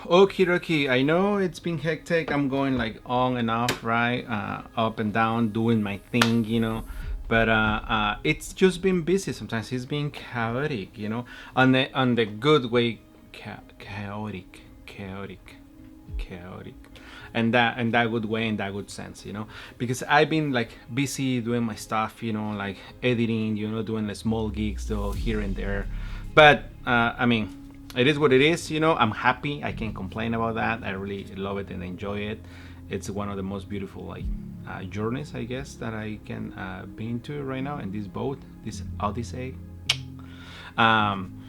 Okie dokie. I know it's been hectic. I'm going like on and off, right? Up and down, doing my thing, But it's just been busy. Sometimes it's been chaotic, on the good way, chaotic, and that good way, in that good sense, Because I've been like busy doing my stuff, like editing, doing the small gigs though here and there. But I mean, it is what it is. I'm happy. I can't complain about that. I really love it and enjoy it. It's one of the most beautiful like journeys, I guess, that I can be into right now in this boat, this Odyssey. Um,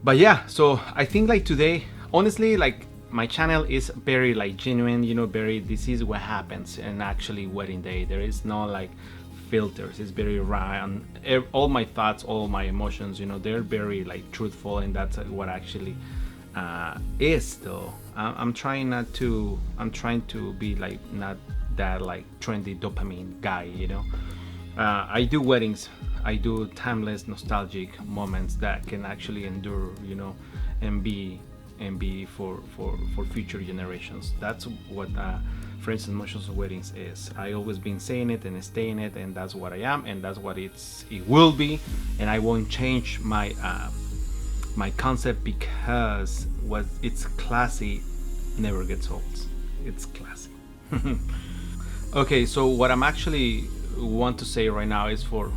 but yeah, so I think like today, honestly, like my channel is very like genuine, very this is what happens and actually wedding day. There is no like filters. It's very raw, and all my thoughts, all my emotions, they're very like truthful, and that's what actually is though. I'm trying to be like not that like trendy dopamine guy, I do weddings. I do timeless, nostalgic moments that can actually endure, and be for future generations. That's what, for instance, Motions of Weddings is. I always been saying it and staying it, and that's what I am, and that's what it will be, and I won't change my concept because what it's classy never gets old. It's classy. Okay, so what I'm actually want to say right now is for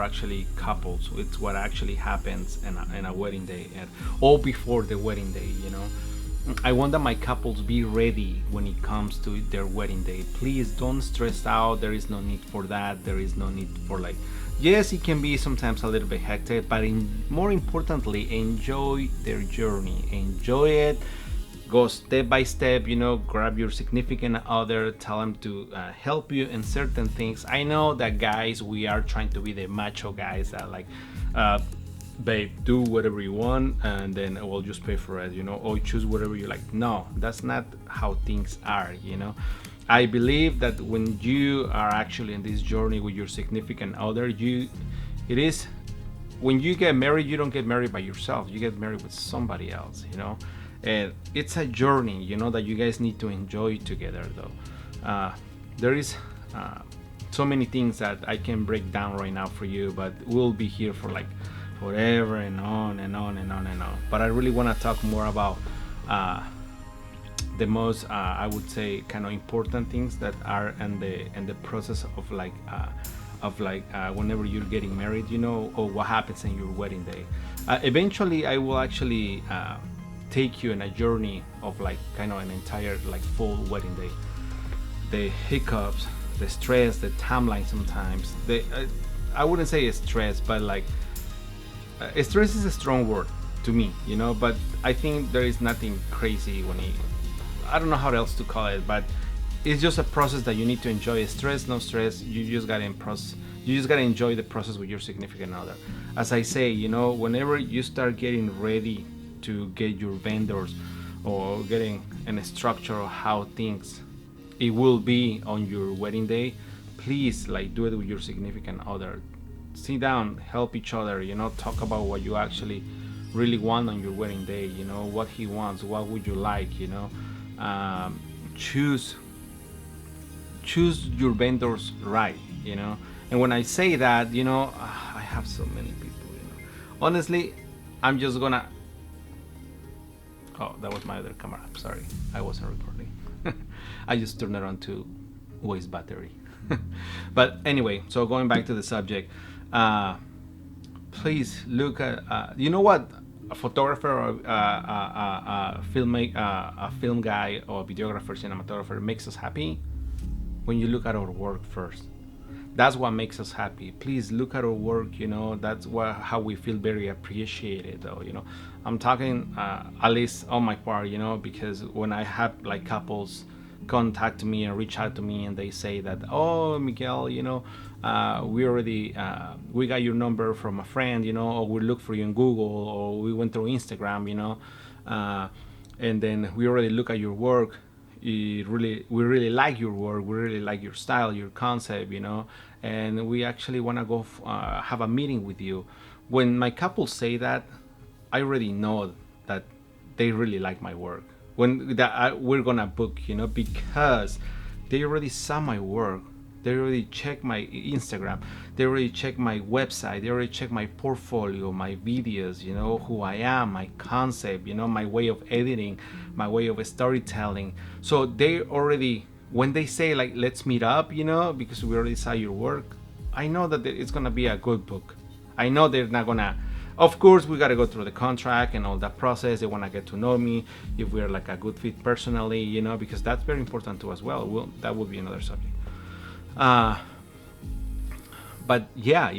actually couples. It's what actually happens in a wedding day, and all before the wedding day. I want that my couples be ready when it comes to their wedding day. Please don't stress out. There is no need for that. There is no need for like. Yes, it can be sometimes a little bit hectic, but more importantly, enjoy their journey. Enjoy it. Go step by step, grab your significant other, tell them to help you in certain things. I know that guys, we are trying to be the macho guys that like, babe, do whatever you want and then we'll just pay for it, or choose whatever you like. No, that's not how things are. I believe that when you are actually in this journey with your significant other, it is when you get married, you don't get married by yourself, you get married with somebody else, and it's a journey, that you guys need to enjoy together though. There is so many things that I can break down right now for you, but we'll be here for like forever and on and on and on and on. But I really want to talk more about the most I would say kind of important things that are in the process of like whenever you're getting married, or what happens in your wedding day. Eventually I will actually take you in a journey of like kind of an entire like full wedding day, the hiccups, the stress, the timeline. Sometimes I wouldn't say stress, but like stress is a strong word to me, but I think there is nothing crazy when I don't know how else to call it, but it's just a process that you need to enjoy. Stress, no stress, you just gotta enjoy the process with your significant other. As I say, whenever you start getting ready to get your vendors or getting in a structure of how things it will be on your wedding day, please like do it with your significant other. Sit down, help each other, talk about what you actually really want on your wedding day, what he wants, what would you like, um, choose your vendors right, and when I say that, I have so many people, honestly. I'm just gonna Oh, that was my other camera. Sorry, I wasn't recording. I just turned it on to waste battery. But anyway, so going back to the subject, please look at. You know what? A photographer or a film guy or videographer, cinematographer makes us happy when you look at our work first. That's what makes us happy. Please look at our work. That's how we feel very appreciated though. I'm talking at least on my part, because when I have like couples contact me and reach out to me and they say that, oh, Miguel, we got your number from a friend, or we looked for you in Google, or we went through Instagram, and then we already look at your work. We really like your work, we really like your style, your concept, and we actually want to go have a meeting with you. When my couples say that, I already know that they really like my work. when we're gonna book, because they already saw my work. They already checked my Instagram. They already checked my website. They already checked my portfolio, my videos, who I am, my concept, my way of editing, my way of storytelling. So they already, when they say like, let's meet up, because we already saw your work, I know that it's gonna be a good book. I know they're not gonna. Of course, we gotta go through the contract and all that process. They wanna get to know me, if we're like a good fit personally, because that's very important too as well. That would be another subject. Uh, but yeah,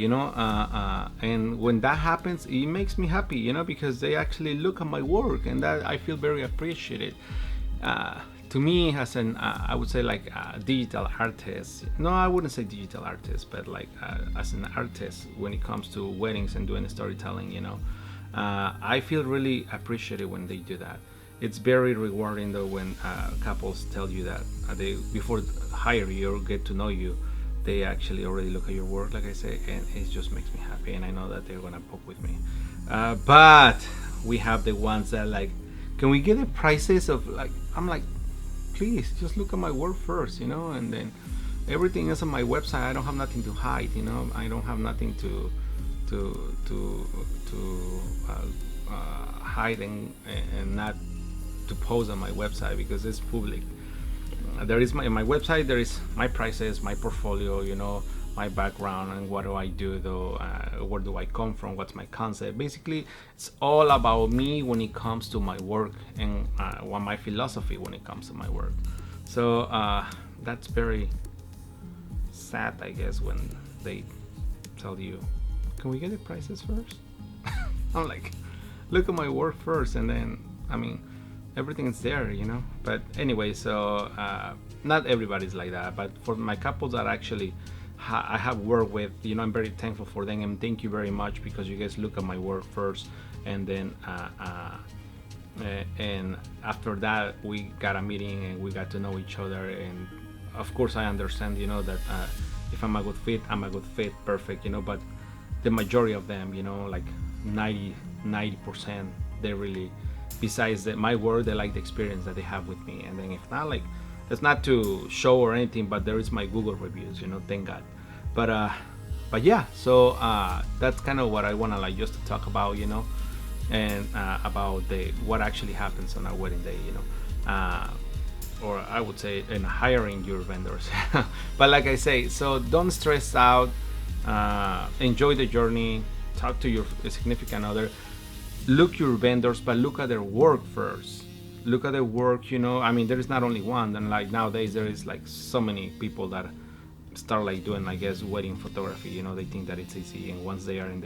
and when that happens, it makes me happy, because they actually look at my work, and that I feel very appreciated. To me, as an I would say like a digital artist. No, I wouldn't say digital artist, but like as an artist when it comes to weddings and doing storytelling, I feel really appreciated when they do that. It's very rewarding though when couples tell you that they before hire you or get to know you, they actually already look at your work, like I say, and it just makes me happy, and I know that they're gonna book with me. But we have the ones that like, can we get the prices of like? I'm like, please just look at my work first, and then everything is on my website. I don't have nothing to hide, I don't have nothing to hide and not to post on my website because it's public. There is my website. There is my prices, my portfolio, my background, and what do I do though, where do I come from, what's my concept. Basically, it's all about me when it comes to my work, and what my philosophy when it comes to my work. So that's very sad, I guess, when they tell you, can we get the prices first? I'm like, look at my work first, and then everything is there, but anyway, so not everybody's like that, but for my couples that actually I have worked with, I'm very thankful for them, and thank you very much, because you guys look at my work first, and then and after that we got a meeting and we got to know each other, and of course I understand, that if I'm a good fit, I'm a good fit, perfect, but the majority of them, like 90%, they really, besides my work, they like the experience that they have with me. And then if not, like, it's not to show or anything, but there is my Google reviews, thank God. But yeah, so that's kind of what I want to like just to talk about, and about the what actually happens on our wedding day, or I would say in hiring your vendors. But like I say, so don't stress out, enjoy the journey, talk to your significant other, look your vendors, but look at their work first. Look at their work, there is not only one, and like nowadays there is like so many people that start like doing, I guess, wedding photography. They think that it's easy, and once they are in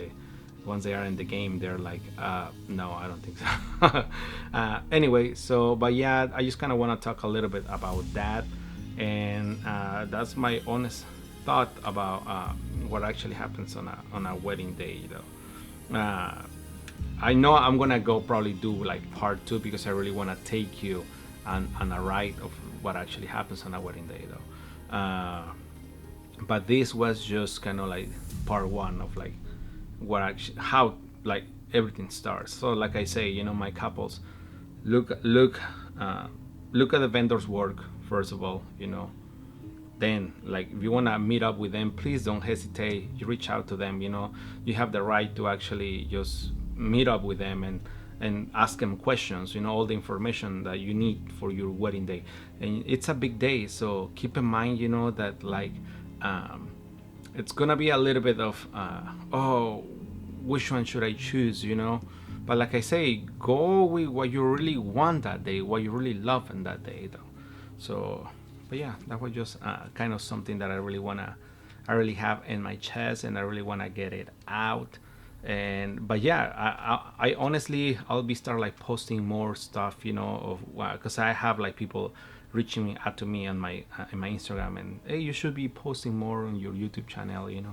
the game, they're like, no, I don't think so. Anyway, so but yeah, I just kind of want to talk a little bit about that, and that's my honest thought about what actually happens on a wedding day, I know I'm gonna go probably do like part two, because I really want to take you on a ride of what actually happens on a wedding day though. But this was just kind of like part one of like what actually, how like everything starts. So like I say, my couples, look at the vendor's work first of all, then like if you want to meet up with them, please don't hesitate. You reach out to them, you have the right to actually just meet up with them and ask them questions, all the information that you need for your wedding day. And it's a big day, so keep in mind, that like it's gonna be a little bit of oh, which one should I choose, but like I say, go with what you really want that day, what you really love in that day though. So but yeah, that was just kind of something that I really have in my chest, and I really want to get it out. And but yeah, I honestly, I'll be start like posting more stuff, of because I have like people reaching out to me on my in my Instagram, and hey, you should be posting more on your YouTube channel, you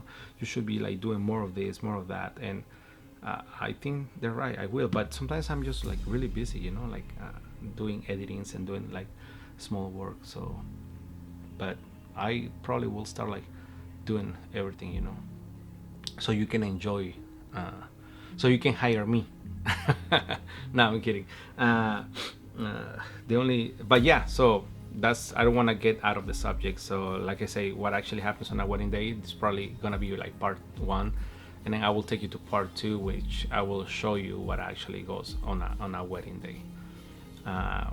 should be like doing more of this, more of that. And I think they're right, I will, but sometimes I'm just like really busy, like doing editings and doing like small work. So but I probably will start like doing everything, so you can enjoy, so you can hire me. No, I'm kidding. The only, but yeah, so that's, I don't want to get out of the subject. So like I say, what actually happens on a wedding day, it's probably gonna be like part one, and then I will take you to part two, which I will show you what actually goes on a wedding day.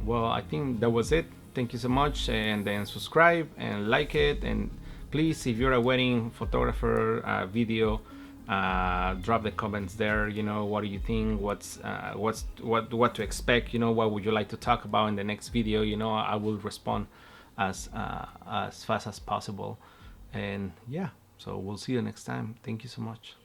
Well, I think that was it. Thank you so much, and then subscribe and like it, and please, if you're a wedding photographer, video, drop the comments there. You know, what do you think? What to expect? You know, what would you like to talk about in the next video? You know, I will respond as fast as possible. And yeah, so we'll see you next time. Thank you so much.